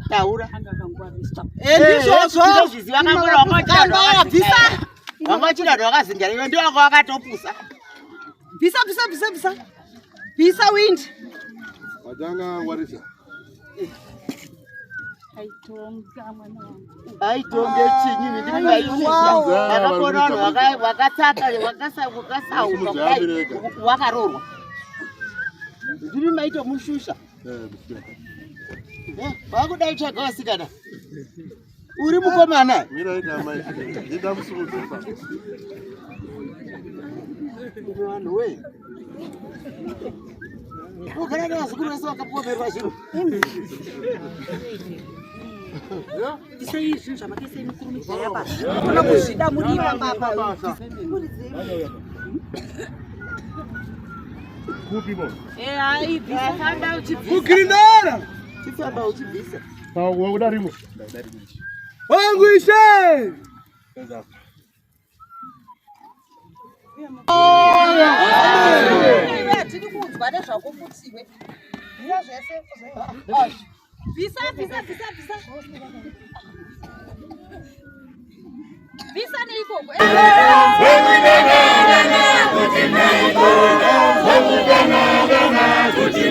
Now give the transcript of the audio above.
Taura. Ndizvo zviziva kangura wangachira wakazinjara iwe ndio wanga wakatopusa. Visa wind. Wajanga ngwarisa. Aitonge chinyi ndingaisha. Akakona wakatsaka wakarorwa. Ndiri maito mushusha. Wakudai tsvaga wasikana. Uri mukomana? Mira ina mai. Ndida musukudzisa. Vanhu we. Ugara nevazukuru vese vakapomerwa zviro. Isa izvi zvamakaisa mukurumidza yapa. Kuna kuzvida muriwa baba. Kupi bo? Hai, visa famba uchibvisa. Kugrindara. Chifamba uchibvisa. Wakuda rimo. Wangu ishe. Tiri kunzwa nezvakuputiwe. Ndira zvese. Visa. Visa neikoko. Kuti